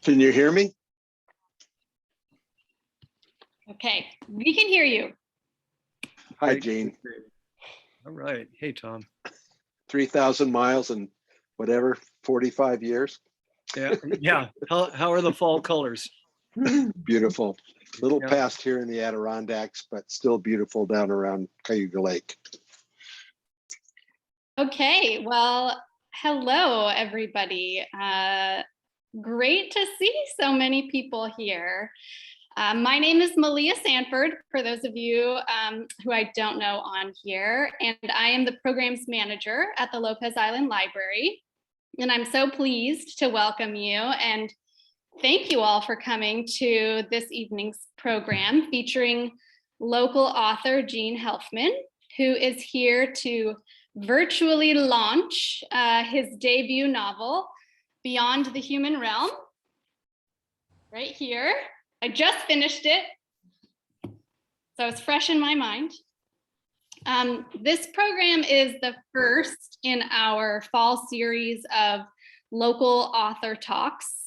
Can you hear me? Okay, we can hear you. Hi, Gene. All right. Hey, Tom. 3,000 miles and whatever, 45 years. Yeah. How are the fall colors? Beautiful. Little Yeah. past here in the Adirondacks, but still beautiful down around Cayuga Lake. Okay, well, hello, everybody. Great to see so many people here. My name is Malia Sanford, for those of you who I don't know on here, and I am the programs manager at the Lopez Island Library. And I'm so pleased to welcome you and thank you all for coming to this evening's program featuring local author Gene Helfman, who is here to virtually launch his debut novel, Beyond the Human Realm, right here. I just finished it, so it's fresh in my mind. This program is the first in our fall series of local author talks.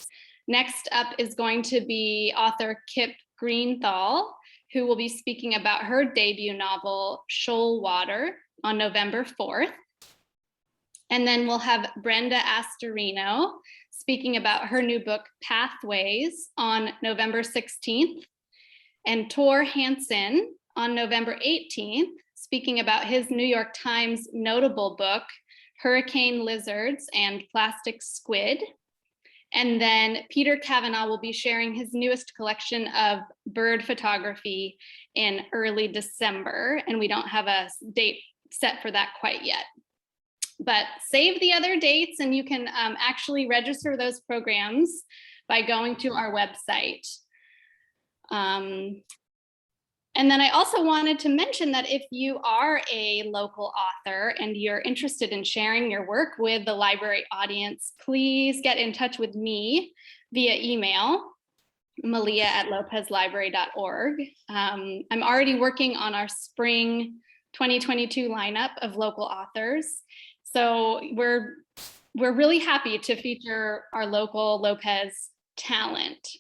Next up is going to be author Kip Greenthal, who will be speaking about her debut novel, Shoal Water, on November 4th. And then we'll have Brenda Astorino speaking about her new book, Pathways, on November 16th. And Tor Hansen on November 18th, speaking about his New York Times notable book, Hurricane Lizards and Plastic Squid. And then Peter Kavanaugh will be sharing his newest collection of bird photography in early December. And we don't have a date set for that quite yet. But save the other dates and you can actually register those programs by going to our website. And then I also wanted to mention that if you are a local author and you're interested in sharing your work with the library audience, please get in touch with me via email, malia@lopezlibrary.org. I'm already working on our spring 2022 lineup of local authors. So we're really happy to feature our local Lopez talent.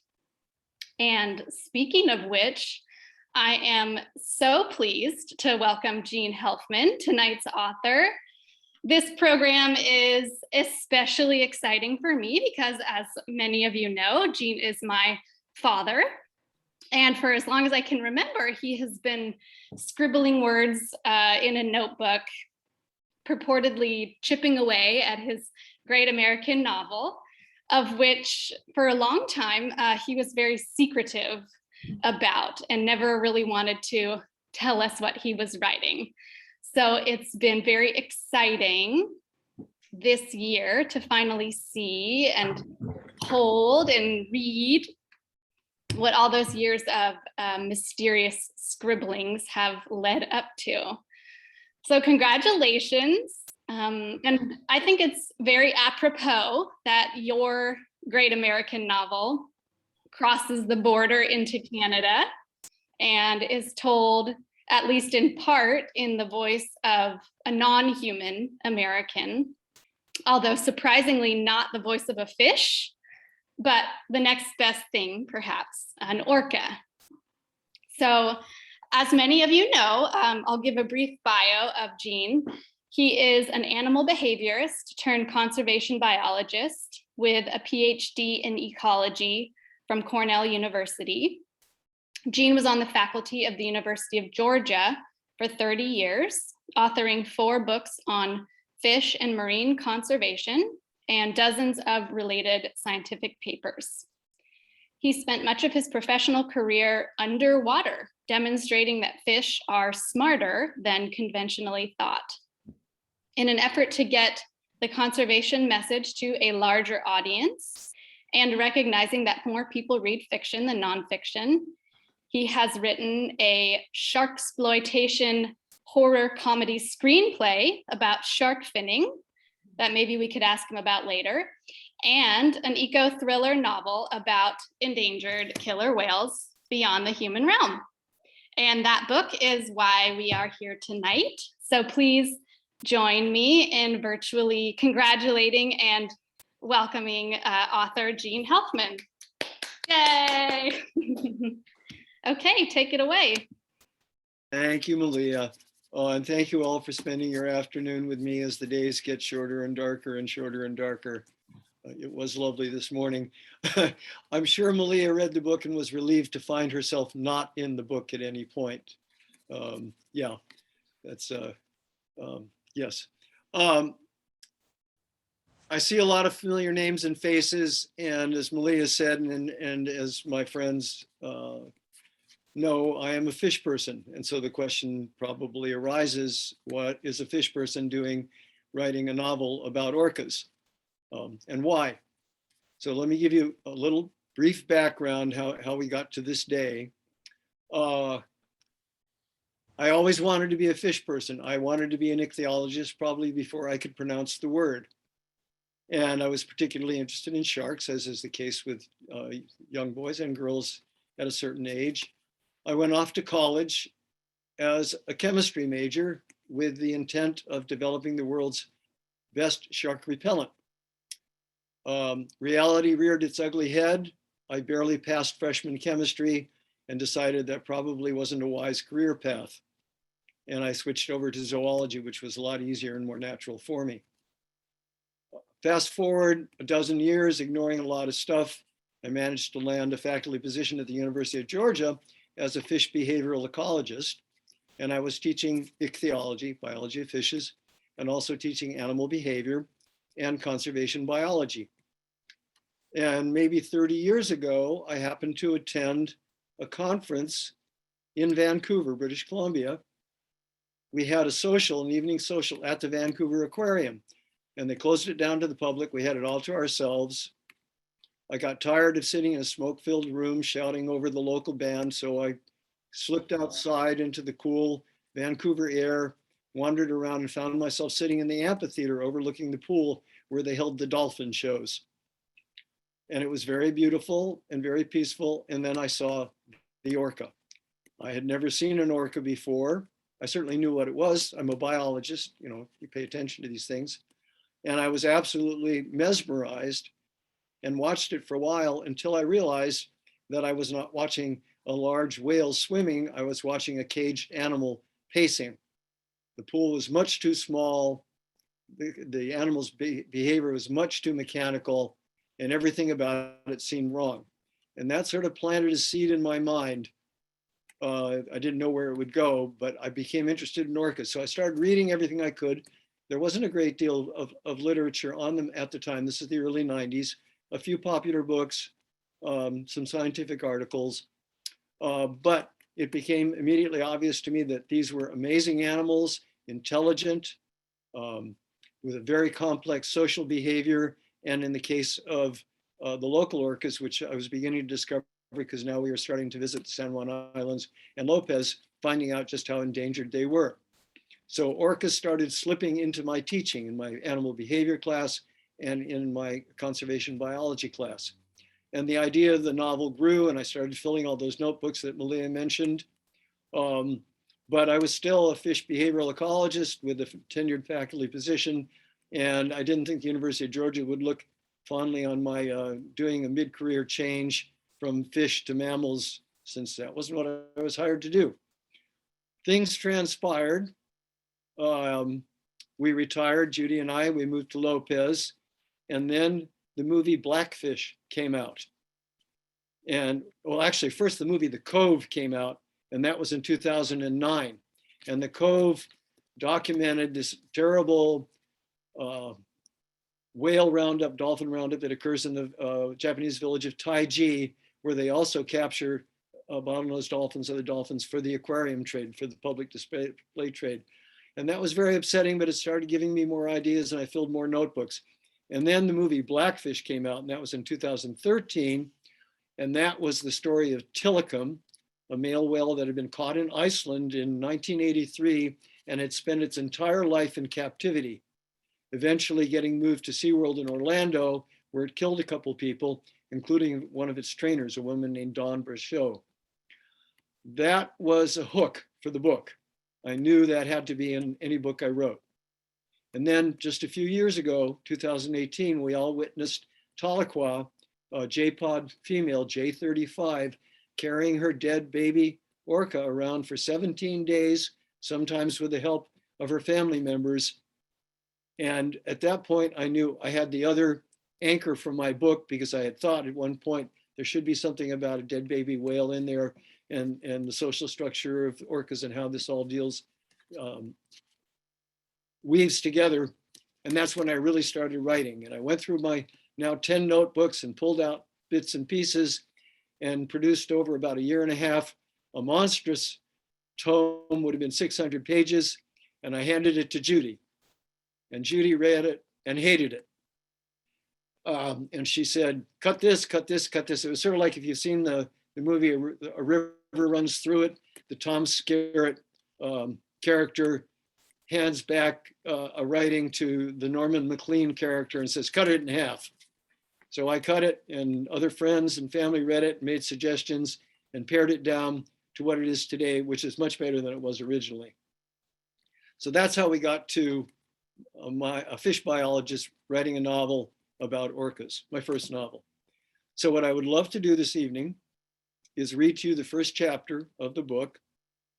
And speaking of which, I am so pleased to welcome Gene Helfman, tonight's author. This program is especially exciting for me because, as many of you know, Gene is my father. And for as long as I can remember, he has been scribbling words in a notebook, purportedly chipping away at his great American novel, of which for a long time he was very secretive about and never really wanted to tell us what he was writing. So it's been very exciting this year to finally see and hold and read what all those years of mysterious scribblings have led up to. So congratulations. And I think it's very apropos that your great American novel crosses the border into Canada and is told, at least in part, in the voice of a non-human American, although surprisingly not the voice of a fish, but the next best thing, perhaps, an orca. So as many of you know, I'll give a brief bio of Gene. He is an animal behaviorist turned conservation biologist with a PhD in ecology from Cornell University. Gene was on the faculty of the University of Georgia for 30 years, authoring 4 books on fish and marine conservation and dozens of related scientific papers. He spent much of his professional career underwater, demonstrating that fish are smarter than conventionally thought. In an effort to get the conservation message to a larger audience, and recognizing that more people read fiction than nonfiction, he has written a sharksploitation horror comedy screenplay about shark finning that maybe we could ask him about later, and an eco-thriller novel about endangered killer whales beyond the human realm. And that book is why we are here tonight. So please join me in virtually congratulating and welcoming author Gene Helfman. Yay! Okay, take it away. Thank you, Malia. Oh, and thank you all for spending your afternoon with me as the days get shorter and darker and shorter and darker. It was lovely this morning. I'm sure Malia read the book and was relieved to find herself not in the book at any point. Yeah, that's, yes. I see a lot of familiar names and faces, and as Malia said, and as my friends know, I am a fish person. And so the question probably arises, what is a fish person doing writing a novel about orcas, and why? So let me give you a little brief background how we got to this day. I always wanted to be a fish person. I wanted to be an ichthyologist probably before I could pronounce the word. And I was particularly interested in sharks, as is the case with young boys and girls at a certain age. I went off to college as a chemistry major with the intent of developing the world's best shark repellent. Reality reared its ugly head. I barely passed freshman chemistry and decided that probably wasn't a wise career path. And I switched over to zoology, which was a lot easier and more natural for me. Fast forward a dozen years, ignoring a lot of stuff, I managed to land a faculty position at the University of Georgia as a fish behavioral ecologist. And I was teaching ichthyology, biology of fishes, and also teaching animal behavior and conservation biology. And maybe 30 years ago, I happened to attend a conference in Vancouver, British Columbia. We had a social, an evening social at the Vancouver Aquarium, and they closed it down to the public. We had it all to ourselves. I got tired of sitting in a smoke-filled room shouting over the local band, so I slipped outside into the cool Vancouver air, wandered around and found myself sitting in the amphitheater overlooking the pool where they held the dolphin shows. And it was very beautiful and very peaceful. And then I saw the orca. I had never seen an orca before. I certainly knew what it was. I'm a biologist, you know, you pay attention to these things. And I was absolutely mesmerized and watched it for a while until I realized that I was not watching a large whale swimming. I was watching a caged animal pacing. The pool was much too small. The animal's behavior was much too mechanical, and everything about it seemed wrong. And that sort of planted a seed in my mind. I didn't know where it would go, but I became interested in orcas. So I started reading everything I could. There wasn't a great deal of literature on them at the time. This is the early 90s. A few popular books, some scientific articles, but it became immediately obvious to me that these were amazing animals, intelligent, with a very complex social behavior. And in the case of the local orcas, which I was beginning to discover because now we were starting to visit the San Juan Islands and Lopez, finding out just how endangered they were. So orcas started slipping into my teaching in my animal behavior class and in my conservation biology class. And the idea of the novel grew, and I started filling all those notebooks that Malia mentioned. But I was still a fish behavioral ecologist with a tenured faculty position, and I didn't think the University of Georgia would look fondly on my doing a mid-career change from fish to mammals, since that wasn't what I was hired to do. Things transpired. We retired, Judy and I, we moved to Lopez, and then the movie Blackfish came out. And well, actually first the movie The Cove came out, and that was in 2009. And The Cove documented this terrible whale roundup, dolphin roundup that occurs in the Japanese village of Taiji, where they also capture bottlenose dolphins, other dolphins for the aquarium trade, for the public display trade. And that was very upsetting, but it started giving me more ideas and I filled more notebooks. And then the movie Blackfish came out, and that was in 2013. And that was the story of Tilikum, a male whale that had been caught in Iceland in 1983 and had spent its entire life in captivity, eventually getting moved to SeaWorld in Orlando, where it killed a couple people, including one of its trainers, a woman named Dawn Brachot. That was a hook for the book. I knew that had to be in any book I wrote. And then just a few years ago, 2018, we all witnessed Tahlequah J-pod female, J35, carrying her dead baby orca around for 17 days, sometimes with the help of her family members. And at that point, I knew I had the other anchor for my book, because I had thought at one point there should be something about a dead baby whale in there, and the social structure of orcas and how this all deals, weaves together. And that's when I really started writing. And I went through my now 10 notebooks and pulled out bits and pieces and produced over about a year and a half a monstrous tome, would have been 600 pages. And I handed it to Judy. And Judy read it and hated it. And she said, cut this, cut this, cut this. It was sort of like if you've seen the movie A River Runs Through It, the Tom Skerritt character hands back a writing to the Norman MacLean character and says, cut it in half. So I cut it, and other friends and family read it, made suggestions, and pared it down to what it is today, which is much better than it was originally. So that's how we got to a fish biologist writing a novel about orcas, my first novel. So what I would love to do this evening is read to you the first chapter of the book.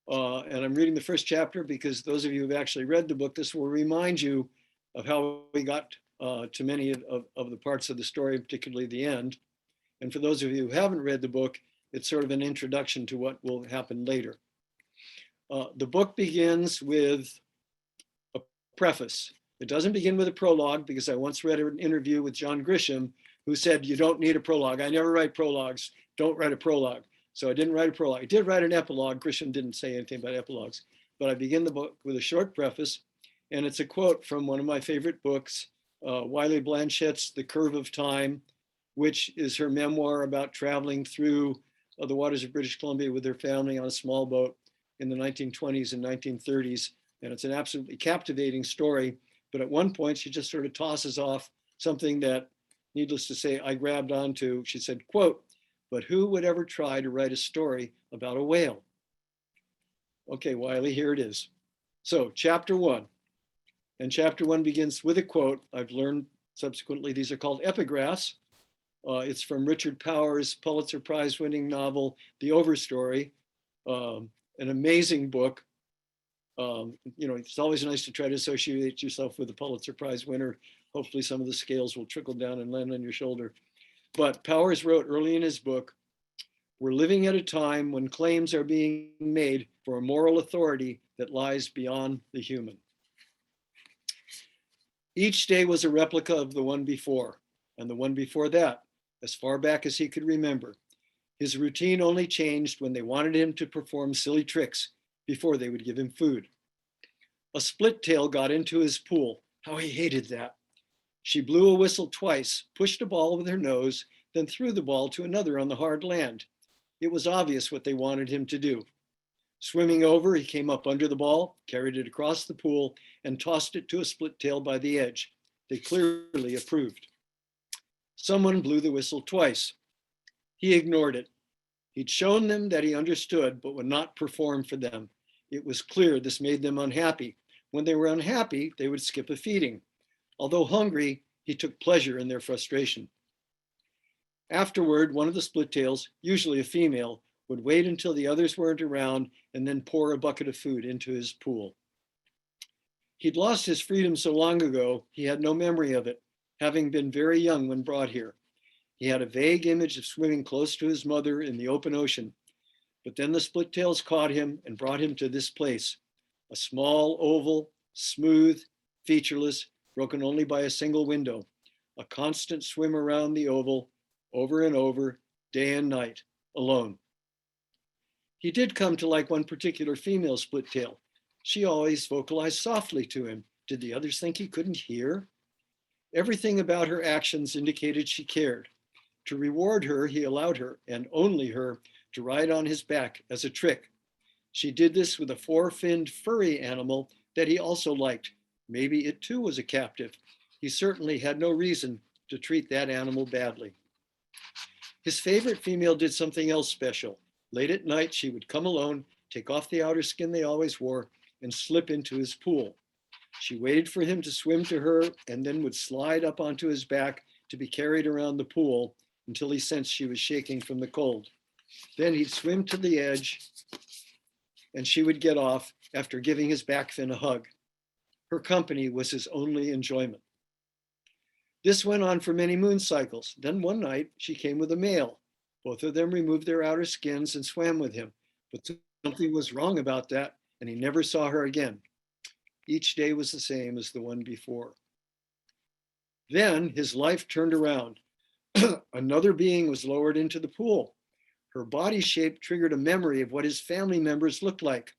And I'm reading the first chapter because those of you who've actually read the book, this will remind you of how we got to many of the parts of the story, particularly the end. And for those of you who haven't read the book, it's sort of an introduction to what will happen later. The book begins with a preface. It doesn't begin with a prologue, because I once read an interview with John Grisham, who said, you don't need a prologue. I never write prologues. Don't write a prologue. So I didn't write a prologue. I did write an epilogue. Grisham didn't say anything about epilogues, but I begin the book with a short preface. And it's a quote from one of my favorite books, Wiley Blanchett's The Curve of Time, which is her memoir about traveling through the waters of British Columbia with her family on a small boat in the 1920s and 1930s. And it's an absolutely captivating story. But at one point, she just sort of tosses off something that, needless to say, I grabbed onto. She said, quote, but who would ever try to write a story about a whale? Okay, Wiley, here it is. So chapter 1. And chapter 1 begins with a quote. I've learned subsequently these are called epigraphs. It's from Richard Powers' Pulitzer Prize winning novel, The Overstory, an amazing book. It's always nice to try to associate yourself with a Pulitzer Prize winner. Hopefully some of the scales will trickle down and land on your shoulder. But Powers wrote early in his book, we're living at a time when claims are being made for a moral authority that lies beyond the human. Each day was a replica of the one before, and the one before that, as far back as he could remember. His routine only changed when they wanted him to perform silly tricks before they would give him food. A split tail got into his pool. How he hated that. She blew a whistle twice, pushed a ball with her nose, then threw the ball to another on the hard land. It was obvious what they wanted him to do. Swimming over, he came up under the ball, carried it across the pool, and tossed it to a split tail by the edge. They clearly approved. Someone blew the whistle twice. He ignored it. He'd shown them that he understood, but would not perform for them. It was clear this made them unhappy. When they were unhappy, they would skip a feeding. Although hungry, he took pleasure in their frustration. Afterward, one of the split tails, usually a female, would wait until the others weren't around and then pour a bucket of food into his pool. He'd lost his freedom so long ago, he had no memory of it, having been very young when brought here. He had a vague image of swimming close to his mother in the open ocean. But then the split tails caught him and brought him to this place, a small oval, smooth, featureless, broken only by a single window, a constant swim around the oval, over and over, day and night, alone. He did come to like one particular female split tail. She always vocalized softly to him. Did the others think he couldn't hear? Everything about her actions indicated she cared. To reward her, he allowed her, and only her, to ride on his back as a trick. She did this with a four-finned furry animal that he also liked. Maybe it too was a captive. He certainly had no reason to treat that animal badly. His favorite female did something else special. Late at night, she would come alone, take off the outer skin they always wore, and slip into his pool. She waited for him to swim to her and then would slide up onto his back to be carried around the pool until he sensed she was shaking from the cold. Then he'd swim to the edge and she would get off after giving his back fin a hug. Her company was his only enjoyment. This went on for many moon cycles. Then one night she came with a male. Both of them removed their outer skins and swam with him, but something was wrong about that, and he never saw her again. Each day was the same as the one before. Then his life turned around. Another being was lowered into the pool. Her body shape triggered a memory of what his family members looked like.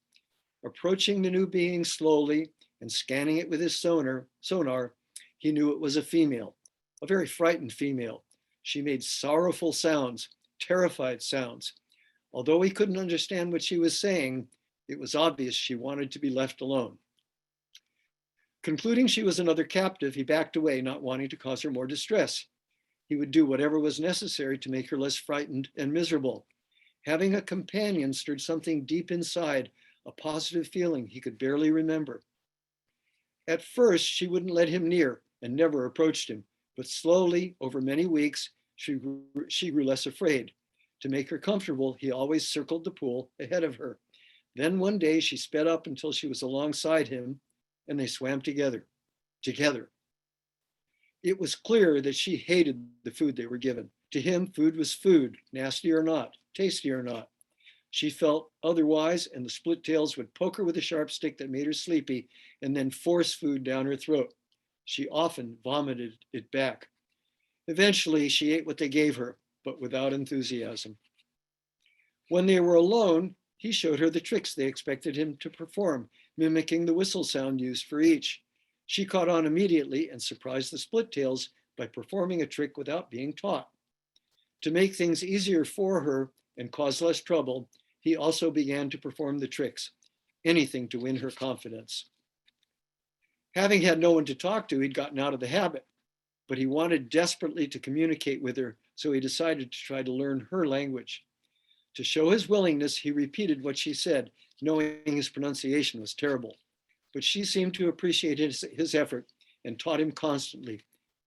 Approaching the new being slowly and scanning it with his sonar, he knew it was a female, a very frightened female. She made sorrowful sounds, terrified sounds. Although he couldn't understand what she was saying, it was obvious she wanted to be left alone. Concluding she was another captive, he backed away, not wanting to cause her more distress. He would do whatever was necessary to make her less frightened and miserable. Having a companion stirred something deep inside, a positive feeling he could barely remember. At first, she wouldn't let him near and never approached him, but slowly, over many weeks, she grew less afraid. To make her comfortable, he always circled the pool ahead of her. Then one day she sped up until she was alongside him, and they swam together. It was clear that she hated the food they were given. To him, food was food, nasty or not, tasty or not. She felt otherwise, and the split tails would poke her with a sharp stick that made her sleepy and then force food down her throat. She often vomited it back. Eventually, she ate what they gave her, but without enthusiasm. When they were alone, he showed her the tricks they expected him to perform, mimicking the whistle sound used for each. She caught on immediately and surprised the split tails by performing a trick without being taught. To make things easier for her and cause less trouble, he also began to perform the tricks, anything to win her confidence. Having had no one to talk to, he'd gotten out of the habit, but he wanted desperately to communicate with her, so he decided to try to learn her language. To show his willingness, he repeated what she said, knowing his pronunciation was terrible. But she seemed to appreciate his effort and taught him constantly,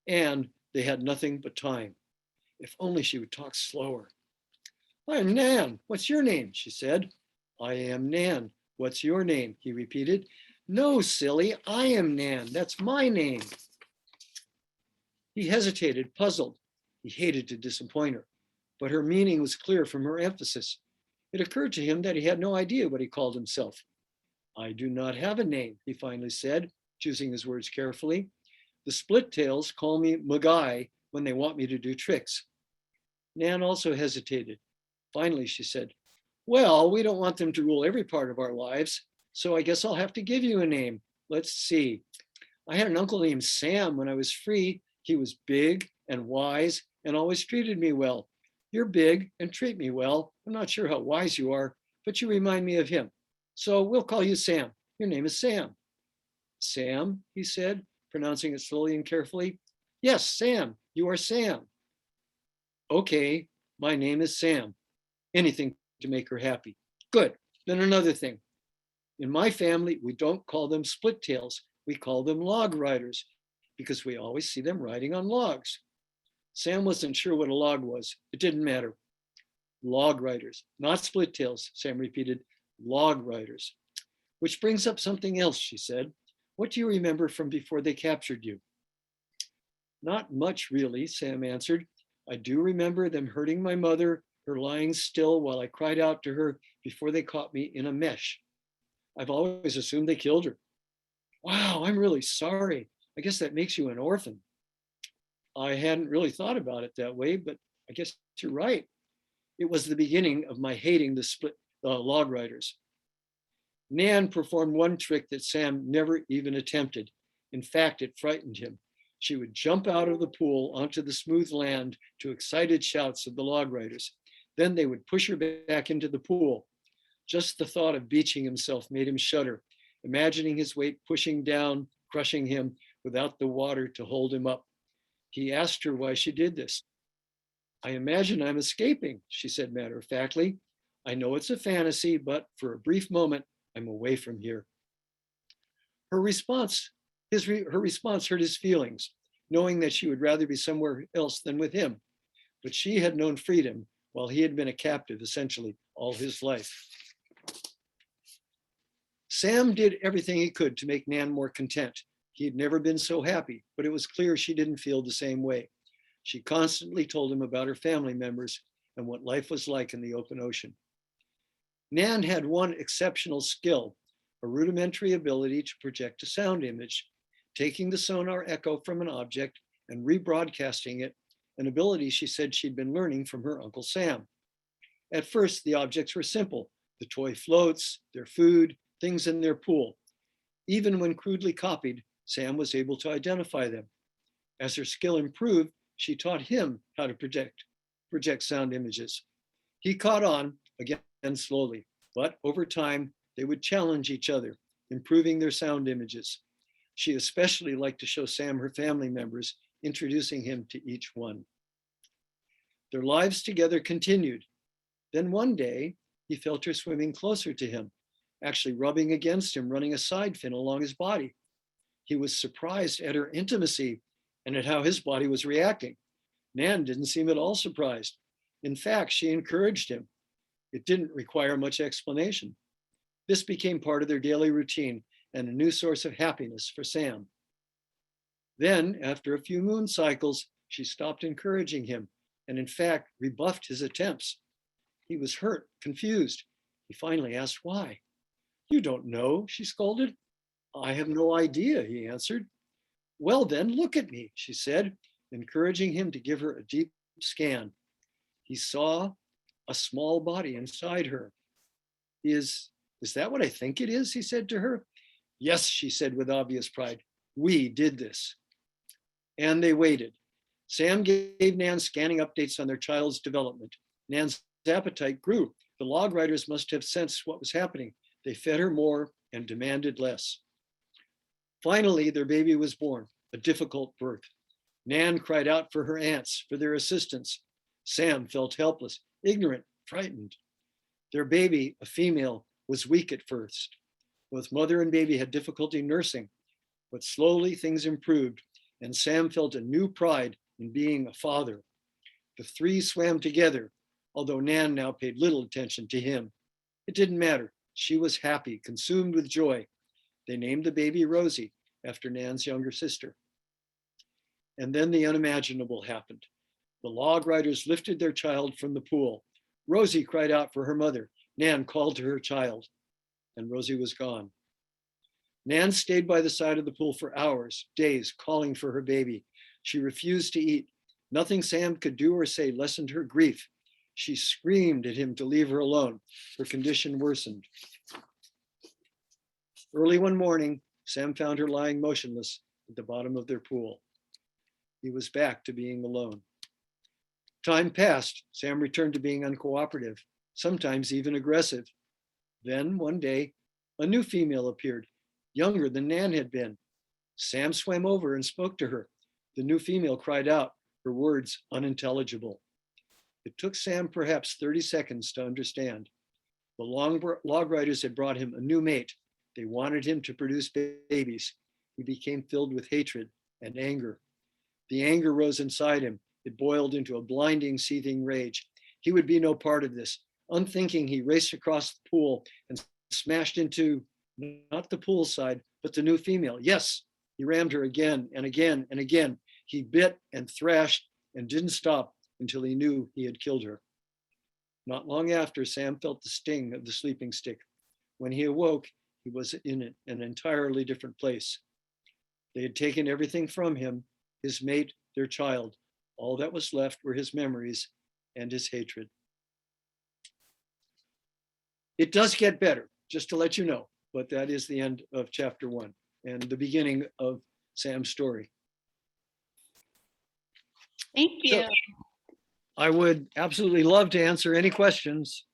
and they had nothing but time. If only she would talk slower. "I'm Nan. What's your name?" she said. "I am Nan. What's your name?" he repeated. "No, silly, I am Nan. That's my name." He hesitated, puzzled. He hated to disappoint her, but her meaning was clear from her emphasis. It occurred to him that he had no idea what he called himself. "I do not have a name," he finally said, choosing his words carefully. "The split tails call me Magai when they want me to do tricks." Nan also hesitated. Finally, she said, "Well, we don't want them to rule every part of our lives, so I guess I'll have to give you a name. Let's see. I had an uncle named Sam when I was free. He was big and wise and always treated me well. You're big and treat me well. I'm not sure how wise you are, but you remind me of him. So we'll call you Sam. Your name is Sam." "Sam," he said, pronouncing it slowly and carefully. "Yes, Sam, you are Sam." "Okay, my name is Sam." Anything to make her happy. "Good. Then another thing. In my family, we don't call them split tails. We call them log riders because we always see them riding on logs." Sam wasn't sure what a log was. It didn't matter. "Log riders, not split tails," Sam repeated. "Log riders. Which brings up something else," she said. "What do you remember from before they captured you?" "Not much, really," Sam answered. "I do remember them hurting my mother, her lying still while I cried out to her before they caught me in a mesh. I've always assumed they killed her." "Wow, I'm really sorry. I guess that makes you an orphan." "I hadn't really thought about it that way, but I guess you're right. It was the beginning of my hating the log riders." Nan performed one trick that Sam never even attempted. In fact, it frightened him. She would jump out of the pool onto the smooth land to excited shouts of the log riders. Then they would push her back into the pool. Just the thought of beaching himself made him shudder, imagining his weight pushing down, crushing him without the water to hold him up. He asked her why she did this. "I imagine I'm escaping," she said matter-of-factly. "I know it's a fantasy, but for a brief moment, I'm away from here." Her response hurt his feelings, knowing that she would rather be somewhere else than with him. but she had known freedom while he had been a captive essentially all his life. Sam did everything he could to make Nan more content. He had never been so happy, but it was clear she didn't feel the same way. She constantly told him about her family members and what life was like in the open ocean. Nan had one exceptional skill, a rudimentary ability to project a sound image, taking the sonar echo from an object and rebroadcasting it, an ability she said she'd been learning from her Uncle Sam. At first, the objects were simple, the toy floats, their food, things in their pool. Even when crudely copied, Sam was able to identify them. As her skill improved, she taught him how to project sound images. He caught on, again slowly, but over time, they would challenge each other, improving their sound images. She especially liked to show Sam her family members, introducing him to each one. Their lives together continued. Then one day, he felt her swimming closer to him, actually rubbing against him, running a side fin along his body. He was surprised at her intimacy and at how his body was reacting. Nan didn't seem at all surprised. In fact, she encouraged him. It didn't require much explanation. This became part of their daily routine and a new source of happiness for Sam. Then, after a few moon cycles, she stopped encouraging him and in fact rebuffed his attempts. He was hurt, confused. He finally asked why. "You don't know," she scolded. "I have no idea," he answered. "Well then, look at me," she said, encouraging him to give her a deep scan. He saw a small body inside her. Is that what I think it is?" he said to her. "Yes," she said with obvious pride. "We did this." And they waited. Sam gave Nan scanning updates on their child's development. Nan's appetite grew. The log riders must have sensed what was happening. They fed her more and demanded less. Finally, their baby was born, a difficult birth. Nan cried out for her aunts, for their assistance. Sam felt helpless, ignorant, frightened. Their baby, a female, was weak at first. Both mother and baby had difficulty nursing, but slowly things improved, and Sam felt a new pride in being a father. The three swam together, although Nan now paid little attention to him. It didn't matter. She was happy, consumed with joy. They named the baby Rosie, after Nan's younger sister. And then the unimaginable happened. The log riders lifted their child from the pool. Rosie cried out for her mother. Nan called to her child, and Rosie was gone. Nan stayed by the side of the pool for hours, days, calling for her baby. She refused to eat. Nothing Sam could do or say lessened her grief. She screamed at him to leave her alone. Her condition worsened. Early one morning, Sam found her lying motionless at the bottom of their pool. He was back to being alone. Time passed. Sam returned to being uncooperative, sometimes even aggressive. Then, one day, a new female appeared, younger than Nan had been. Sam swam over and spoke to her. The new female cried out, her words unintelligible. It took Sam perhaps 30 seconds to understand. The log riders had brought him a new mate. They wanted him to produce babies. He became filled with hatred and anger. The anger rose inside him. It boiled into a blinding, seething rage. He would be no part of this. Unthinking, he raced across the pool and smashed into not the pool side, but the new female. Yes, he rammed her again and again and again. He bit and thrashed and didn't stop until he knew he had killed her. Not long after, Sam felt the sting of the sleeping stick. When he awoke, he was in an entirely different place. They had taken everything from him, his mate, their child. All that was left were his memories and his hatred. It does get better, just to let you know, but that is the end of chapter 1 and the beginning of Sam's story. Thank you. So, I would absolutely love to answer any questions.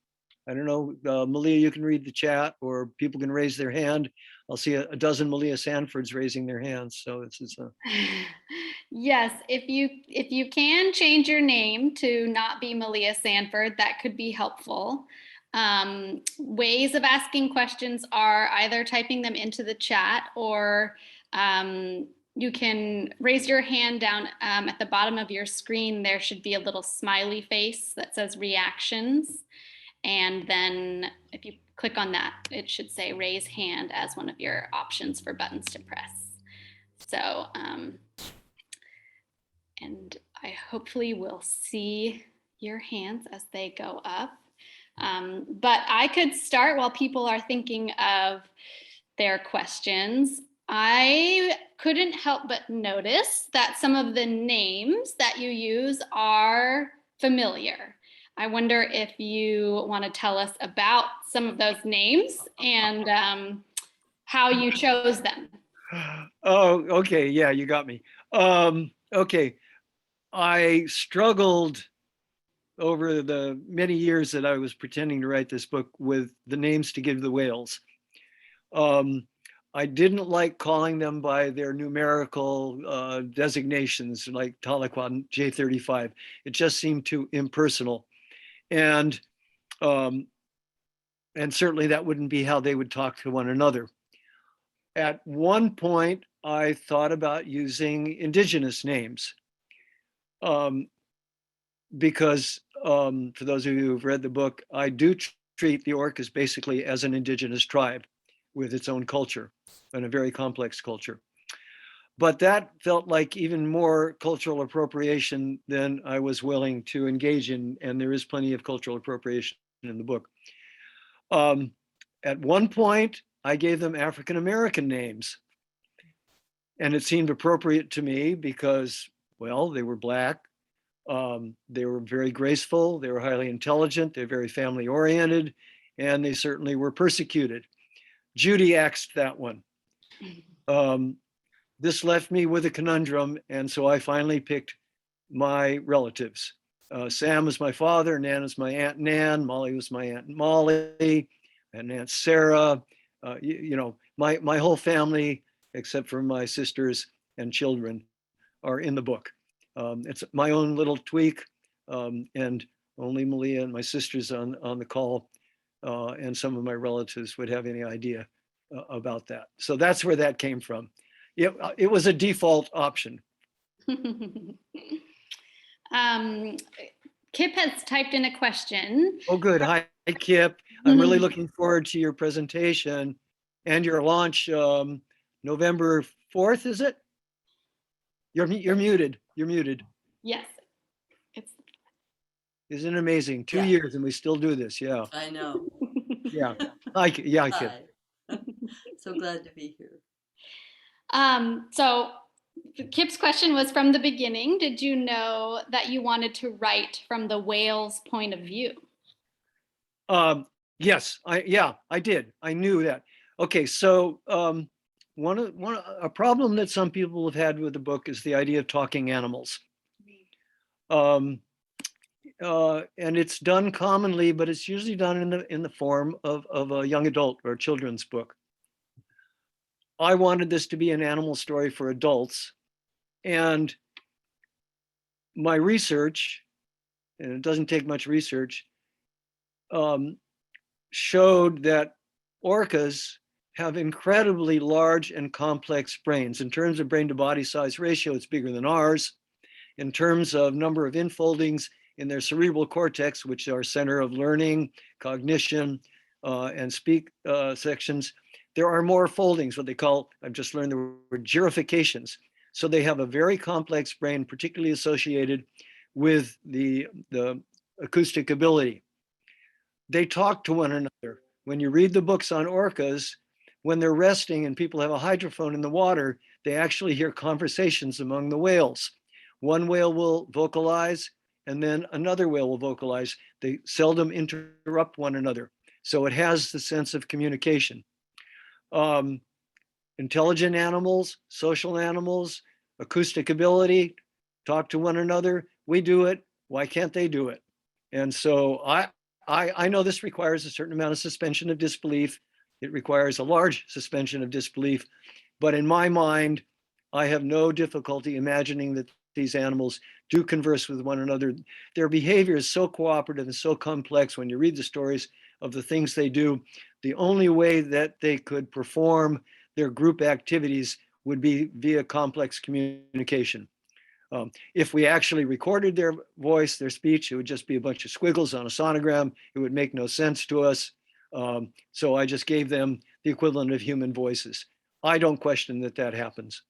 I don't know, Malia, you can read the chat or people can raise their hand. I'll see a dozen Malia Sanfords raising their hands. So this is a... Yes, if you can change your name to not be Malia Sanford, that could be helpful. Ways of asking questions are either typing them into the chat or you can raise your hand down at the bottom of your screen. There should be a little smiley face that says reactions. And then if you click on that, it should say raise hand as one of your options for buttons to press. So, and I hopefully will see your hands as they go up. But I could start while people are thinking of their questions. I couldn't help but notice that some of the names that you use are familiar. I wonder if you want to tell us about some of those names and how you chose them. Oh, okay. Yeah, you got me. Okay. I struggled over the many years that I was pretending to write this book with the names to give the whales. I didn't like calling them by their numerical designations like Tahlequah J35. It just seemed too impersonal. And certainly that wouldn't be how they would talk to one another. At one point, I thought about using indigenous names because for those of you who've read the book, I do treat the Orcas basically as an indigenous tribe with its own culture and a very complex culture. But that felt like even more cultural appropriation than I was willing to engage in, and there is plenty of cultural appropriation in the book. At one point, I gave them African American names, and it seemed appropriate to me because, well, they were Black, they were very graceful, they were highly intelligent, they're very family oriented, and they certainly were persecuted. Judy axed that one. This left me with a conundrum, and so I finally picked my relatives. Sam was my father, Nan was my Aunt Nan, Molly was my Aunt Molly, and Aunt Sarah. You know, my whole family, except for my sisters and children, are in the book. It's my own little tweak, and only Malia and my sisters on the call and some of my relatives would have any idea about that. So that's where that came from. It was a default option. Kip has typed in a question. Oh, good. Hi, Kip. I'm really looking forward to your presentation and your launch November 4th, is it? You're muted. You're muted. Yes. Isn't it amazing? 2 years and we still do this. Yeah. I know. Yeah. Hi, Kip. Hi. So glad to be here. So Kip's question was from the beginning. Did you know that you wanted to write from the whale's point of view? Yes, I did. I knew that. Okay, so a problem that some people have had with the book is the idea of talking animals. And it's done commonly, but it's usually done in the form of a young adult or a children's book. I wanted this to be an animal story for adults, and my research, and it doesn't take much research, showed that orcas have incredibly large and complex brains. In terms of brain to body size ratio, it's bigger than ours. In terms of number of infoldings in their cerebral cortex, which are center of learning, cognition, and speak sections, there are more foldings, what they call, I've just learned the word, girifications. So they have a very complex brain, particularly associated with the acoustic ability. They talk to one another. When you read the books on orcas, when they're resting and people have a hydrophone in the water, they actually hear conversations among the whales. One whale will vocalize and then another whale will vocalize. They seldom interrupt one another. So it has the sense of communication. Intelligent animals, social animals, acoustic ability, talk to one another. We do it. Why can't they do it? And so I know this requires a certain amount of suspension of disbelief. It requires a large suspension of disbelief. But in my mind, I have no difficulty imagining that these animals do converse with one another. Their behavior is so cooperative and so complex when you read the stories of the things they do. The only way that they could perform their group activities would be via complex communication. If we actually recorded their voice, their speech, it would just be a bunch of squiggles on a sonogram. It would make no sense to us. So I just gave them the equivalent of human voices. I don't question that that happens.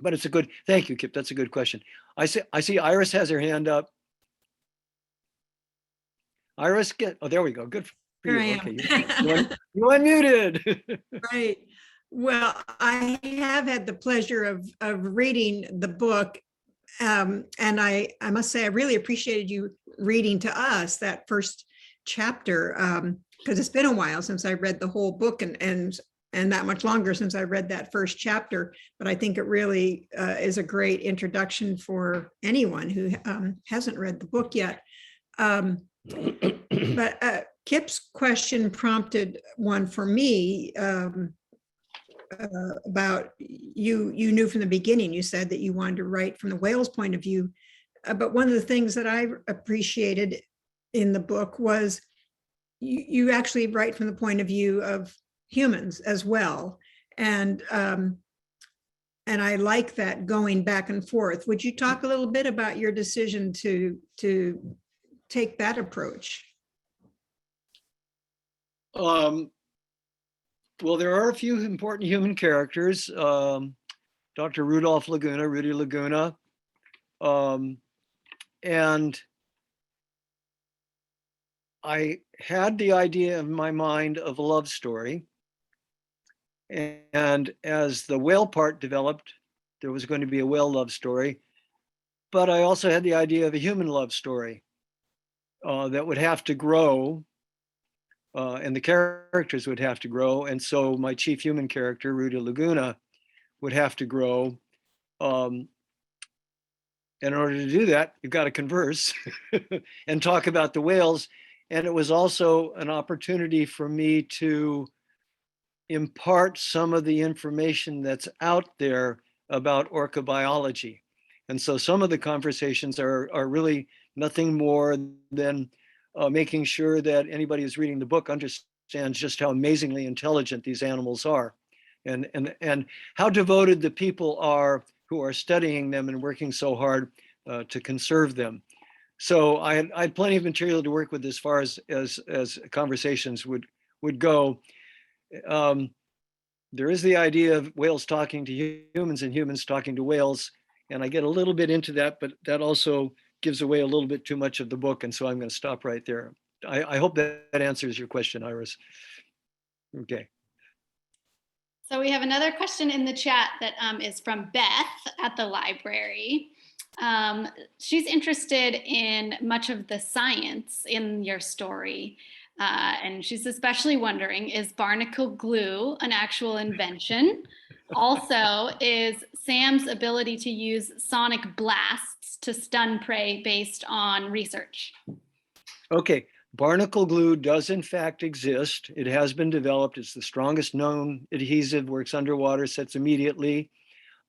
But it's a good, thank you, Kip. That's a good question. I see Iris has her hand up. Iris, there we go. Good for Here you. I Okay, am. you unmuted. Right. Well, I have had the pleasure of reading the book. And I must say, I really appreciated you reading to us that first chapter, because it's been a while since I read the whole book and that much longer since I read that first chapter. But I think it really is a great introduction for anyone who hasn't read the book yet. But Kip's question prompted one for me about you knew from the beginning, you said that you wanted to write from the whale's point of view. But one of the things that I appreciated in the book was you actually write from the point of view of humans as well. And I like that going back and forth. Would you talk a little bit about your decision to take that approach? Well, there are a few important human characters. Dr. Rudy Laguna. And I had the idea in my mind of a love story. And as the whale part developed, there was going to be a whale love story. But I also had the idea of a human love story that would have to grow. And the characters would have to grow. And so my chief human character, Rudy Laguna, would have to grow. And in order to do that, you've got to converse and talk about the whales. And it was also an opportunity for me to impart some of the information that's out there about orca biology. And so some of the conversations are really nothing more than making sure that anybody who's reading the book understands just how amazingly intelligent these animals are and how devoted the people are who are studying them and working so hard to conserve them. So I had plenty of material to work with as far as conversations would go. There is the idea of whales talking to humans and humans talking to whales. And I get a little bit into that, but that also gives away a little bit too much of the book. And so I'm going to stop right there. I hope that answers your question, Iris. Okay. So we have another question in the chat that is from Beth at the library. She's interested in much of the science in your story. And she's especially wondering, is barnacle glue an actual invention? Also, is Sam's ability to use sonic blasts to stun prey based on research? Okay, barnacle glue does in fact exist. It has been developed. It's the strongest known adhesive, works underwater, sets immediately.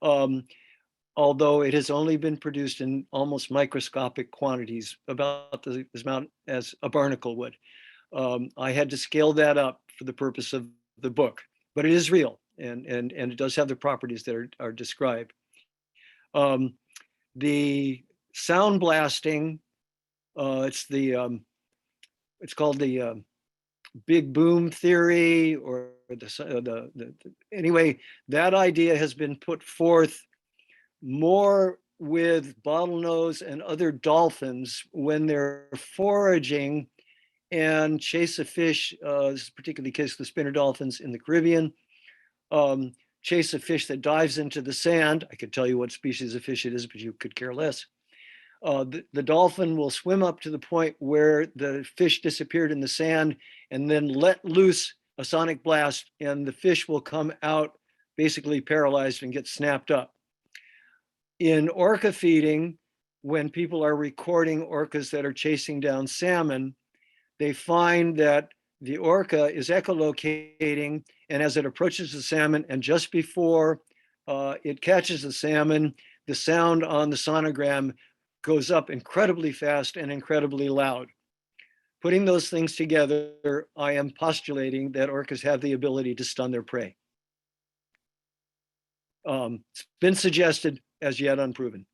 Although it has only been produced in almost microscopic quantities, about the amount as a barnacle would. I had to scale that up for the purpose of the book, but it is real and it does have the properties that are described. The sound blasting, it's called the big boom theory, or anyway, that idea has been put forth more with bottlenose and other dolphins when they're foraging and chase a fish, this is particularly the case of the spinner dolphins in the Caribbean, chase a fish that dives into the sand. I could tell you what species of fish it is, but you could care less. The dolphin will swim up to the point where the fish disappeared in the sand and then let loose a sonic blast, and the fish will come out basically paralyzed and get snapped up. In orca feeding, when people are recording orcas that are chasing down salmon, they find that the orca is echolocating, and as it approaches the salmon and just before it catches the salmon, the sound on the sonogram goes up incredibly fast and incredibly loud. Putting those things together, I am postulating that orcas have the ability to stun their prey. It's been suggested, as yet unproven.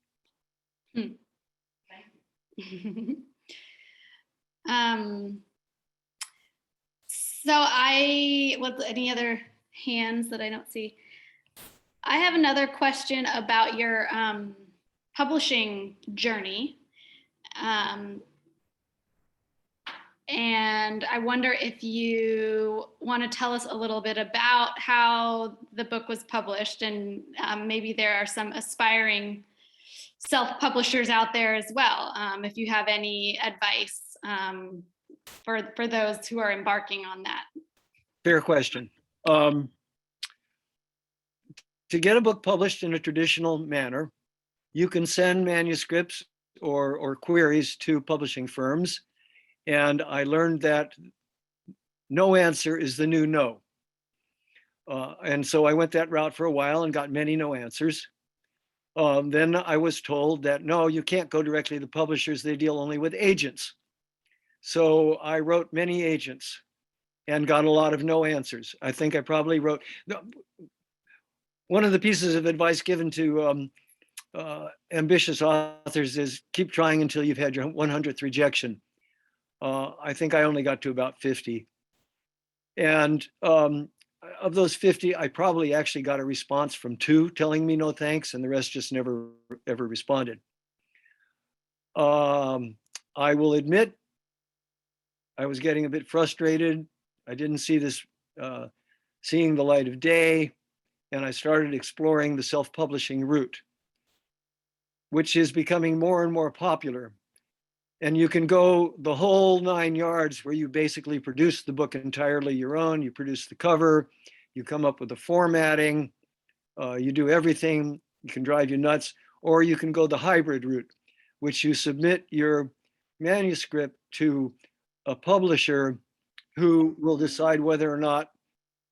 Any other hands that I don't see? I have another question about your publishing journey. And I wonder if you want to tell us a little bit about how the book was published, and maybe there are some aspiring self-publishers out there as well. If you have any advice for those who are embarking on that. Fair question. To get a book published in a traditional manner, you can send manuscripts or queries to publishing firms. And I learned that no answer is the new no. And so I went that route for a while and got many no answers. Then I was told that, no, you can't go directly to publishers. They deal only with agents. So I wrote many agents and got a lot of no answers. I think I probably wrote, one of the pieces of advice given to ambitious authors is keep trying until you've had your 100th rejection. I think I only got to about 50. And of those 50, I probably actually got a response from 2 telling me no thanks, and the rest just never, ever responded. I will admit, I was getting a bit frustrated. I didn't see this seeing the light of day, and I started exploring the self-publishing route, which is becoming more and more popular. And you can go the whole 9 yards, where you basically produce the book entirely your own. You produce the cover, you come up with the formatting, you do everything. You can drive you nuts. Or you can go the hybrid route, which you submit your manuscript to a publisher who will decide whether or not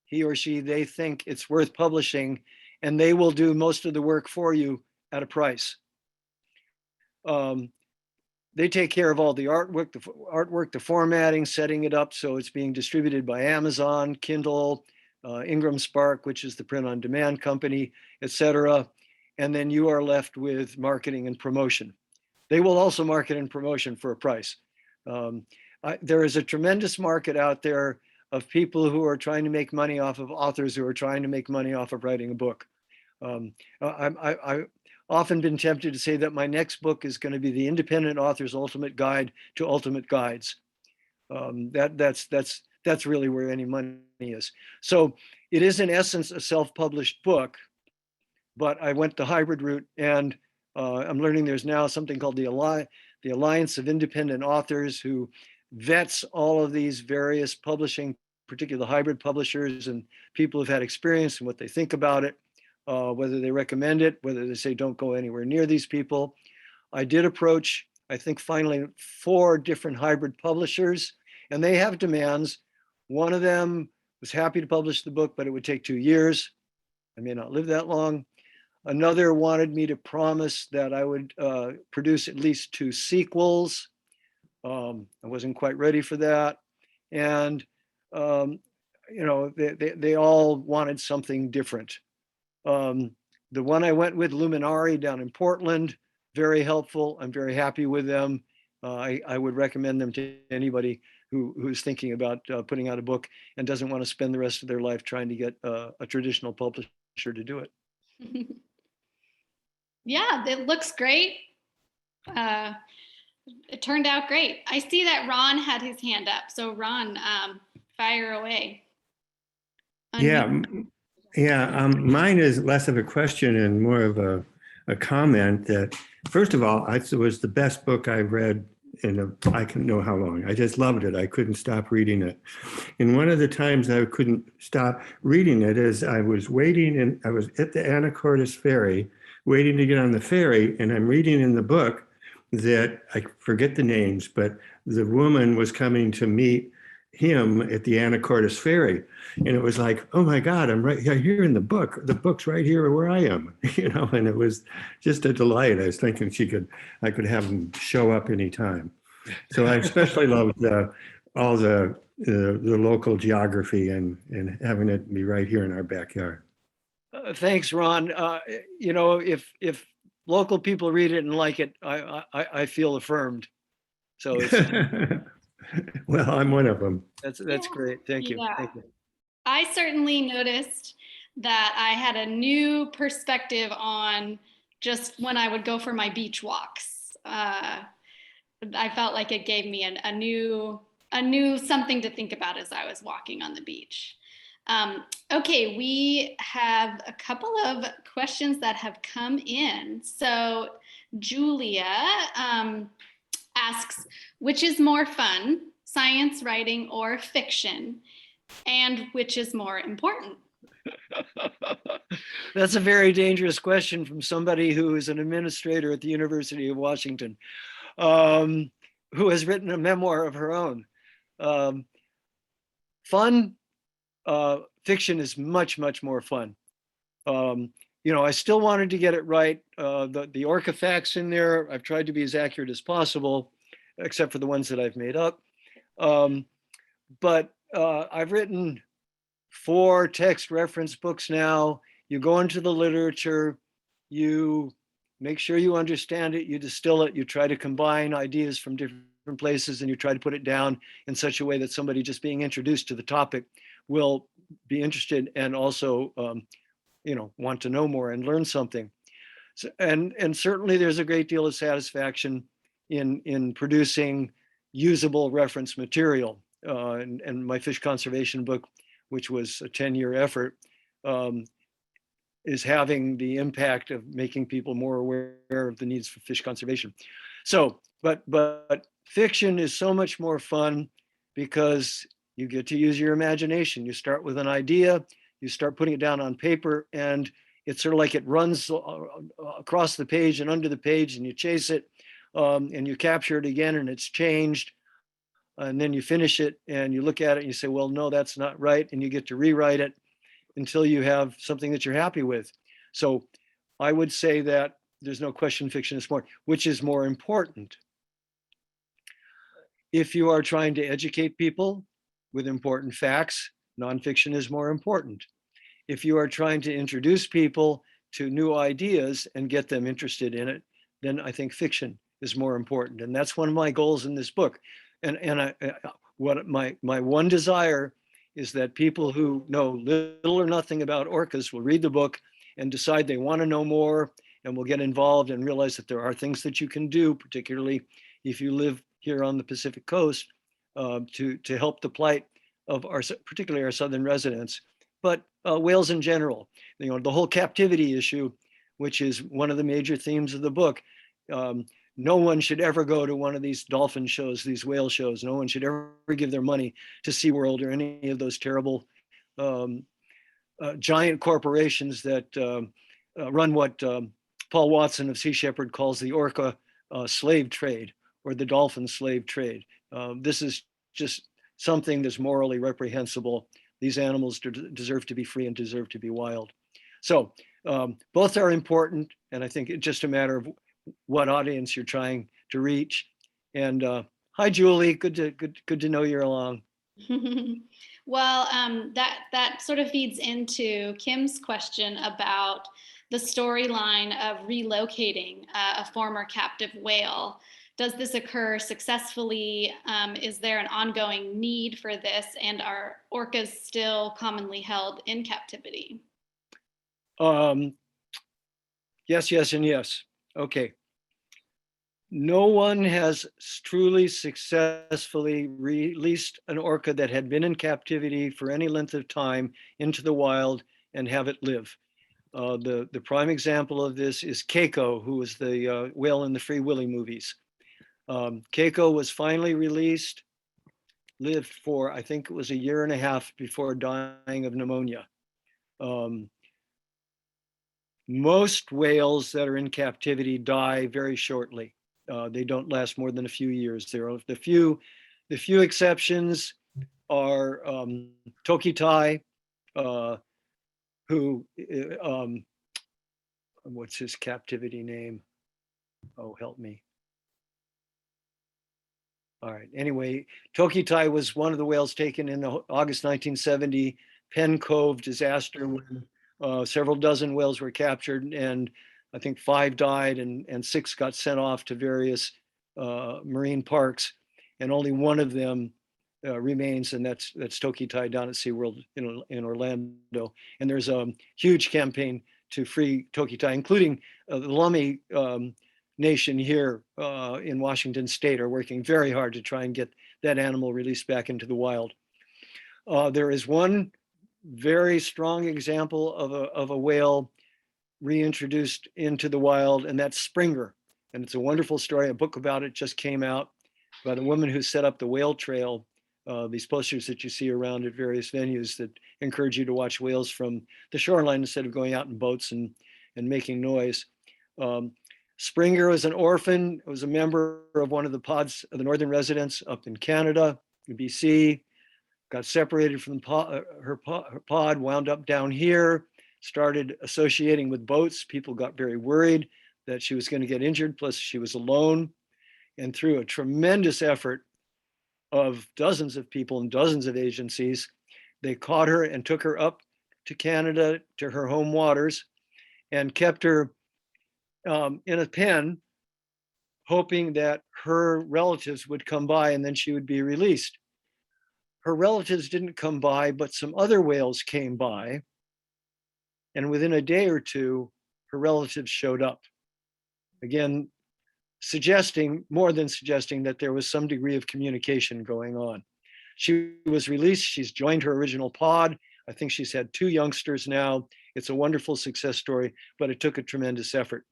he or she, they think it's worth publishing, and they will do most of the work for you at a price. They take care of all the artwork, the formatting, setting it up so it's being distributed by Amazon, Kindle, Ingram Spark, which is the print-on-demand company, etc. And then you are left with marketing and promotion. They will also market and promotion for a price. There is a tremendous market out there of people who are trying to make money off of authors who are trying to make money off of writing a book. I've often been tempted to say that my next book is going to be the independent author's ultimate guide to ultimate guides. That's really where any money is. So it is in essence a self-published book, but I went the hybrid route, and I'm learning there's now something called the Alliance of Independent Authors, who vets all of these various publishing, particularly the hybrid publishers, and people who've had experience and what they think about it. Whether they recommend it, whether they say don't go anywhere near these people. I did approach, I think finally, 4 different hybrid publishers, and they have demands. One of them was happy to publish the book, but it would take 2 years. I may not live that long. Another wanted me to promise that I would produce at least 2 sequels. I wasn't quite ready for that. And, they all wanted something different. The one I went with, Luminari down in Portland, very helpful. I'm very happy with them. I would recommend them to anybody who's thinking about putting out a book and doesn't want to spend the rest of their life trying to get a traditional publisher to do it. Yeah, it looks great. It turned out great. I see that Ron had his hand up. So Ron, fire away. Mine is less of a question and more of a comment that, first of all, it was the best book I've read I can know how long. I just loved it. I couldn't stop reading it. And one of the times I couldn't stop reading it is I was waiting, and I was at the Anacortes Ferry, waiting to get on the ferry, and I'm reading in the book that, I forget the names, but the woman was coming to meet him at the Anacortes Ferry. And it was like, oh my God, I'm right here in the book. The book's right here where I am, and it was just a delight. I was thinking I could have him show up anytime. So I especially loved all the local geography and having it be right here in our backyard. Thanks, Ron. If local people read it and like it, I feel affirmed. So Well, I'm one of them. that's Yeah. great. Thank you. Yeah. Thank you. I certainly noticed that I had a new perspective on just when I would go for my beach walks. I felt like it gave me a new something to think about as I was walking on the beach. Okay, we have a couple of questions that have come in. So Julia asks, which is more fun, science writing or fiction? And which is more important? That's a very dangerous question from somebody who is an administrator at the University of Washington, who has written a memoir of her own. Fun, fiction is much, much more fun. I still wanted to get it right. The Orca facts in there, I've tried to be as accurate as possible, except for the ones that I've made up. But I've written 4 text reference books now. You go into the literature, you make sure you understand it, you distill it, you try to combine ideas from different places, and you try to put it down in such a way that somebody just being introduced to the topic will be interested and also want to know more and learn something. So, and certainly there's a great deal of satisfaction in producing usable reference material. And my fish conservation book, which was a 10-year effort, is having the impact of making people more aware of the needs for fish conservation. So, but fiction is so much more fun because you get to use your imagination. You start with an idea, you start putting it down on paper, and it's sort of like it runs across the page and under the page, and you chase it, and you capture it again, and it's changed. And then you finish it and you look at it and you say, well, no, that's not right. And you get to rewrite it until you have something that you're happy with. So I would say that there's no question fiction is more, which is more important. If you are trying to educate people with important facts, nonfiction is more important. If you are trying to introduce people to new ideas and get them interested in it, then I think fiction is more important. And that's one of my goals in this book. And what my one desire is that people who know little or nothing about orcas will read the book and decide they want to know more, and will get involved and realize that there are things that you can do, particularly if you live here on the Pacific Coast, to help the plight of particularly our southern residents, but whales in general. The whole captivity issue, which is one of the major themes of the book. No one should ever go to one of these dolphin shows, these whale shows. No one should ever give their money to SeaWorld or any of those terrible giant corporations that run what Paul Watson of Sea Shepherd calls the orca slave trade, or the dolphin slave trade. This is just something that's morally reprehensible. These animals deserve to be free and deserve to be wild. So both are important, and I think it's just a matter of what audience you're trying to reach. And hi, Julie. Good to know you're along. Well, that sort of feeds into Kim's question about the storyline of relocating a former captive whale. Does this occur successfully? Is there an ongoing need for this? And are orcas still commonly held in captivity? Yes, yes, and yes. Okay. No one has truly successfully released an orca that had been in captivity for any length of time into the wild and have it live. The prime example of this is Keiko, who was the whale in the Free Willy movies. Keiko was finally released, lived for, I think it was a year and a half before dying of pneumonia. Most whales that are in captivity die very shortly. They don't last more than a few years. There are the few exceptions are Tokitai, who what's his captivity name? Oh, help me. All right. Anyway, Tokitai was one of the whales taken in the August 1970 Penn Cove disaster when Several dozen whales were captured, and I think 5 died, and 6 got sent off to various marine parks, and only one of them remains, and that's Tokitai down at SeaWorld in Orlando. And there's a huge campaign to free Tokitai, including the Lummi Nation here in Washington State are working very hard to try and get that animal released back into the wild. There is one very strong example of a whale reintroduced into the wild, and that's Springer. And it's a wonderful story. A book about it just came out by the woman who set up the whale trail, these posters that you see around at various venues that encourage you to watch whales from the shoreline instead of going out in boats and making noise. Springer was an orphan, was a member of one of the pods of the Northern Residents up in Canada, in BC, got separated from her pod, wound up down here, started associating with boats. People got very worried that she was going to get injured, plus she was alone. And through a tremendous effort of dozens of people and dozens of agencies, they caught her and took her up to Canada, to her home waters, and kept her in a pen, hoping that her relatives would come by and then she would be released. Her relatives didn't come by, but some other whales came by. And within a day or two, her relatives showed up. Again, more than suggesting that there was some degree of communication going on. She was released. She's joined her original pod. I think she's had 2 youngsters now. It's a wonderful success story, but it took a tremendous effort.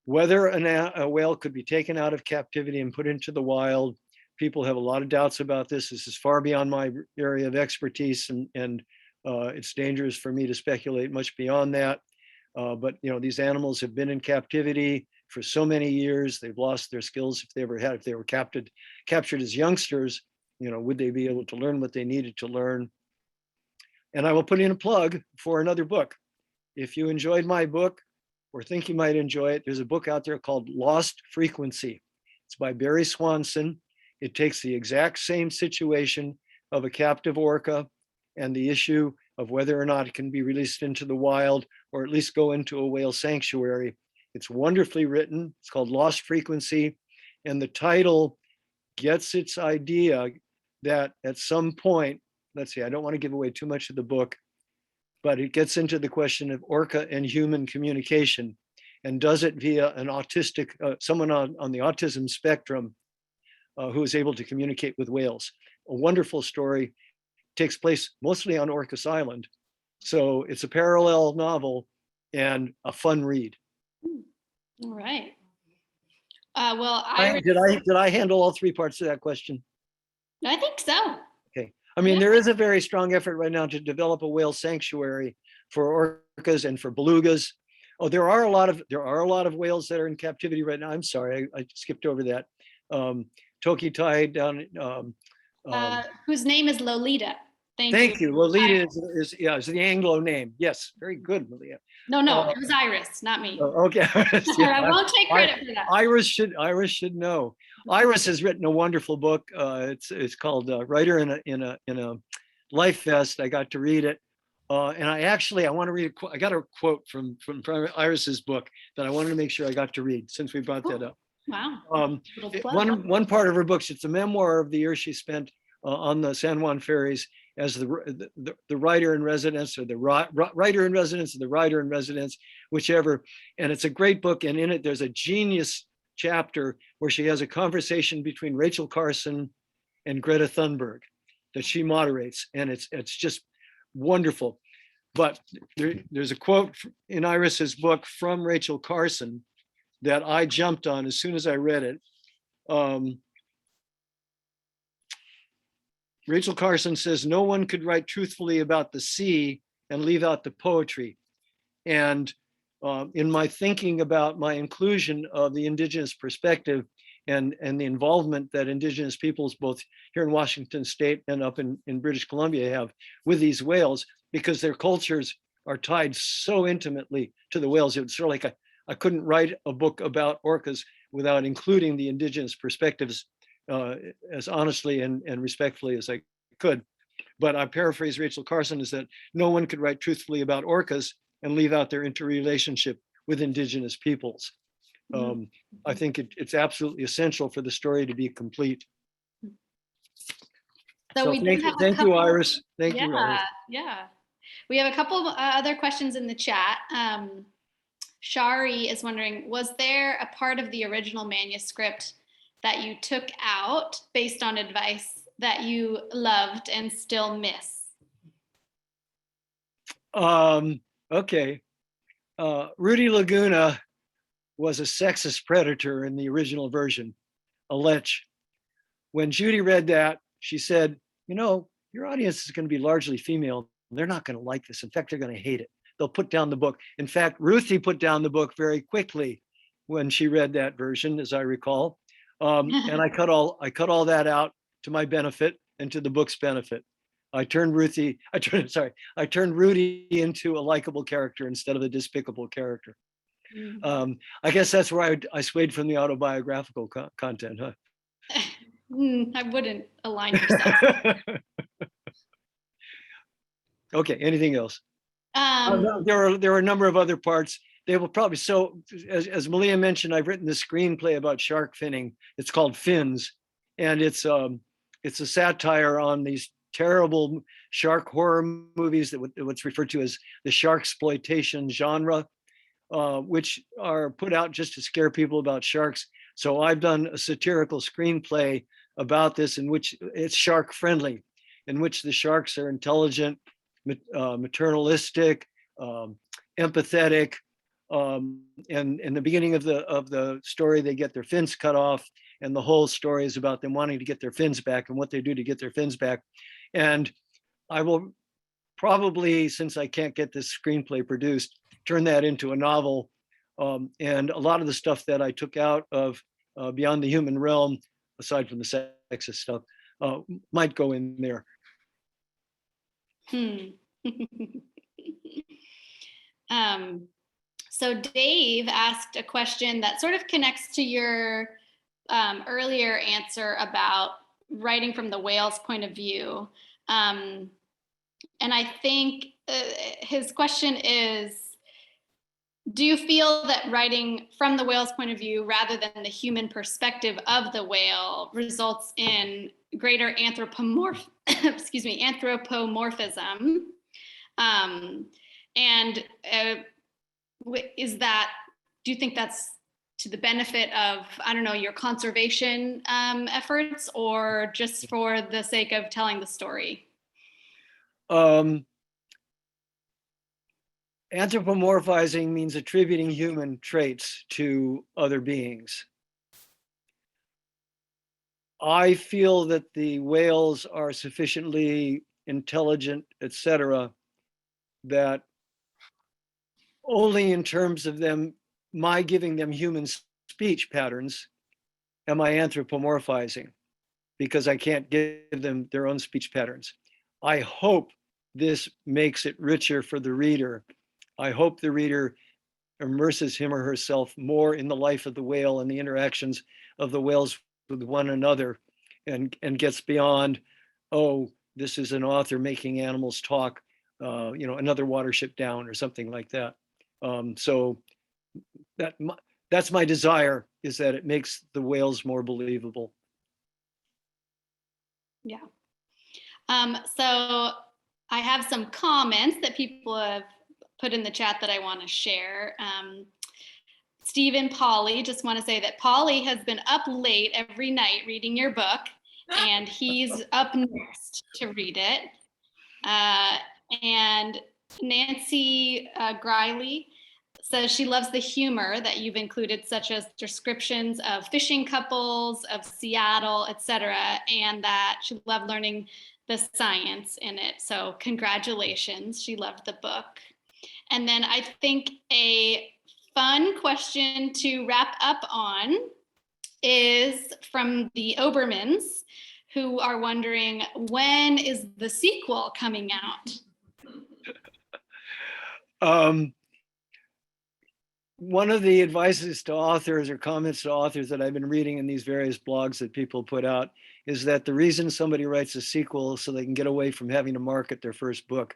Whether a whale could be taken out of captivity and put into the wild, people have a lot of doubts about this. This is far beyond my area of expertise, and it's dangerous for me to speculate much beyond that. But these animals have been in captivity for so many years. They've lost their skills if they were captured as youngsters. Would they be able to learn what they needed to learn? And I will put in a plug for another book. If you enjoyed my book or think you might enjoy it, there's a book out there called Lost Frequency. It's by Barry Swanson. It takes the exact same situation of a captive orca and the issue of whether or not it can be released into the wild or at least go into a whale sanctuary. It's wonderfully written. It's called Lost Frequency. And the title gets its idea that at some point, let's see, I don't want to give away too much of the book, but it gets into the question of orca and human communication, and does it via an autistic, someone on the autism spectrum who is able to communicate with whales. A wonderful story, takes place mostly on Orcas Island. So it's a parallel novel and a fun read. All right. Well, I did I handle all 3 parts of that question? think so. Okay. I mean, there is a very strong effort right now to develop a whale sanctuary for orcas and for belugas. Oh, there are a lot of whales that are in captivity right now. I'm sorry, I skipped over that. Tokitai down. Whose name is Lolita. Thank you. Lolita is the Anglo name. Yes, very good, Lolita. No, it was Iris, not me. Okay. I won't take credit for that. Iris should know. Iris has written a wonderful book. It's called Writer in a Life Vest. I got to read it, and I want to read a quote. I got a quote from Iris's book that I wanted to make sure I got to read since we brought that up. Wow. One part of her books, it's a memoir of the year she spent on the San Juan ferries as the writer in residence, or the writer in residence, or the writer in residence, whichever. And it's a great book. And in it, there's a genius chapter where she has a conversation between Rachel Carson and Greta Thunberg that she moderates. And it's just wonderful. But there's a quote in Iris's book from Rachel Carson that I jumped on as soon as I read it. Rachel Carson says, "No one could write truthfully about the sea and leave out the poetry." And in my thinking about my inclusion of the Indigenous perspective and the involvement that Indigenous peoples, both here in Washington State and up in British Columbia, have with these whales, because their cultures are tied so intimately to the whales. It's sort of like I couldn't write a book about orcas without including the Indigenous perspectives as honestly and respectfully as I could. but I paraphrase Rachel Carson, is that no one could write truthfully about orcas and leave out their interrelationship with indigenous peoples. I think it's absolutely essential for the story to be complete. So we do have a thank you, couple- Iris. Thank you, Iris. Yeah. We have a couple other questions in the chat. Shari is wondering, was there a part of the original manuscript that you took out based on advice that you loved and still miss? Okay. Rudy Laguna was a sexist predator in the original version, a lech. When Judy read that, she said, you know, your audience is going to be largely female. They're not going to like this. In fact, they're going to hate it. They'll put down the book. In fact, Ruthie put down the book very quickly when she read that version, as I recall. And I cut all that out to my benefit and to the book's benefit. I turned Rudy into a likable character instead of a despicable character. I guess that's where I swayed from the autobiographical content, huh? I wouldn't align yourself. Okay, anything else? There are a number of other parts. They will probably, so as Malia mentioned, I've written this screenplay about shark finning. It's called Fins, and it's a satire on these terrible shark horror movies that what's referred to as the shark exploitation genre, which are put out just to scare people about sharks. So I've done a satirical screenplay about this, in which it's shark friendly, in which the sharks are intelligent, maternalistic, empathetic, and in the beginning of the story, they get their fins cut off, and the whole story is about them wanting to get their fins back and what they do to get their fins back. And I will probably, since I can't get this screenplay produced, turn that into a novel. And a lot of the stuff that I took out of Beyond the Human Realm, aside from the sexist stuff, might go in there. So Dave asked a question that sort of connects to your earlier answer about writing from the whale's point of view. And I think his question is, do you feel that writing from the whale's point of view rather than the human perspective of the whale results in greater anthropomorphism? And is that, do you think that's to the benefit of, I don't know, your conservation efforts, or just for the sake of telling the story? Anthropomorphizing means attributing human traits to other beings. I feel that the whales are sufficiently intelligent, etc., that only in terms of them, my giving them human speech patterns, am I anthropomorphizing, because I can't give them their own speech patterns. I hope this makes it richer for the reader. I hope the reader immerses him or herself more in the life of the whale and the interactions of the whales with one another, and gets beyond, oh, this is an author making animals talk, another Watership Down or something like that. So that's my desire, is that it makes the whales more believable. Yeah. So I have some comments that people have put in the chat that I want to share. Steve and Polly, just want to say that Polly has been up late every night reading your book, and he's up next to read it. And Nancy Griley says she loves the humor that you've included, such as descriptions of fishing couples, of Seattle, etc., and that she loved learning the science in it. So congratulations, she loved the book. And then I think a fun question to wrap up on is from the Obermans, who are wondering, when is the sequel coming out? One of the advices to authors or comments to authors that I've been reading in these various blogs that people put out is that the reason somebody writes a sequel is so they can get away from having to market their first book.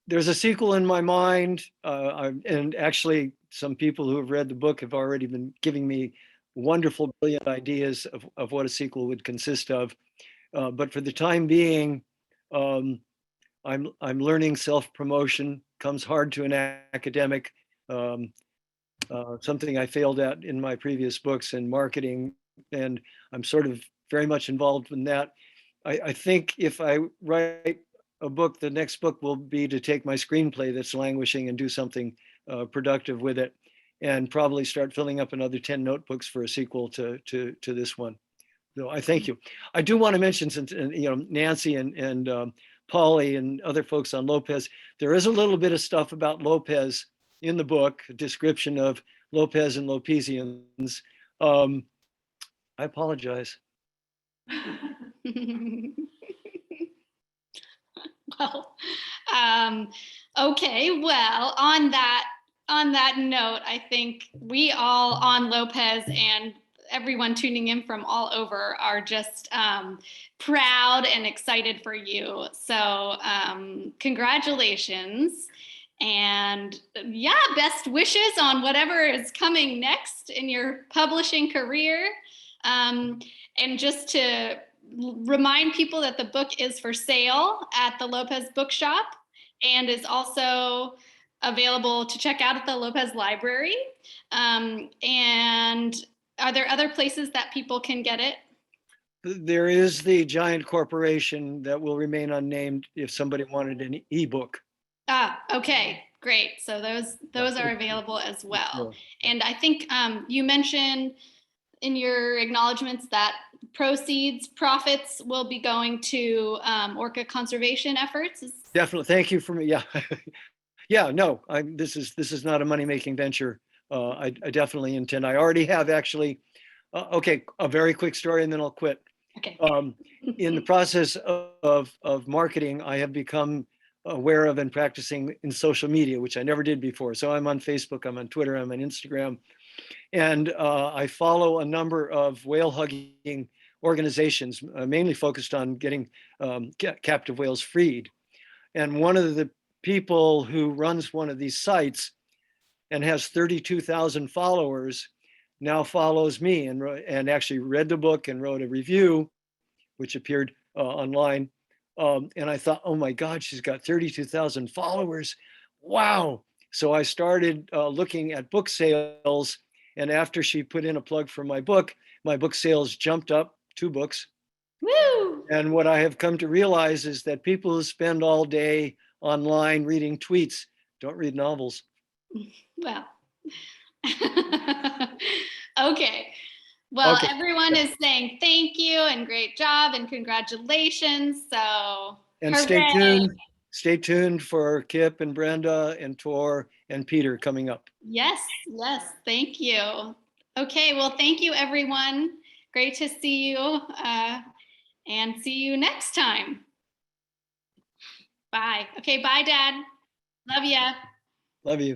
There's a sequel in my mind, and actually some people who have read the book have already been giving me wonderful, brilliant ideas of what a sequel would consist of. But for the time being, I'm learning self-promotion. Comes hard to an academic. Something I failed at in my previous books, and marketing, and I'm sort of very much involved in that. I think if I write a book, the next book will be to take my screenplay that's languishing and do something productive with it, and probably start filling up another 10 notebooks for a sequel to this one. So I thank you. I do want to mention, since Nancy and Polly and other folks on Lopez, there is a little bit of stuff about Lopez in the book, a description of Lopez and Lopesians. I apologize. Well, okay. Well, on that note, I think we all on Lopez and everyone tuning in from all over are just proud and excited for you. So congratulations. And yeah, best wishes on whatever is coming next in your publishing career. And just to remind people that the book is for sale at the Lopez Bookshop and is also available to check out at the Lopez Library. And are there other places that people can get it? There is the giant corporation that will remain unnamed if somebody wanted an ebook. Okay, great. So those are available as well. And I think you mentioned in your acknowledgements that profits will be going to orca conservation efforts. Definitely. Thank you for me. Yeah. Yeah, no, this is not a money-making venture. I definitely intend. I already have actually. Okay, a very quick story and then I'll quit. Okay. In the process of marketing, I have become aware of and practicing in social media, which I never did before. So I'm on Facebook, I'm on Twitter, I'm on Instagram. And I follow a number of whale hugging organizations, mainly focused on getting captive whales freed. And one of the people who runs one of these sites and has 32,000 followers now follows me and actually read the book and wrote a review, which appeared online. And I thought, oh my God, she's got 32,000 followers. Wow. So I started looking at book sales. And after she put in a plug for my book sales jumped up 2 books. Woo! And what I have come to realize is that people who spend all day online reading tweets don't read novels. Well, okay. Well, Okay. everyone is saying thank you and great job and congratulations. So, And hooray. stay tuned for Kip and Brenda and Tor and Peter coming up. Yes, thank you. Okay, well, thank you, everyone. Great to see you, and see you next time. Bye. Okay, bye, Dad. Love ya. Love you.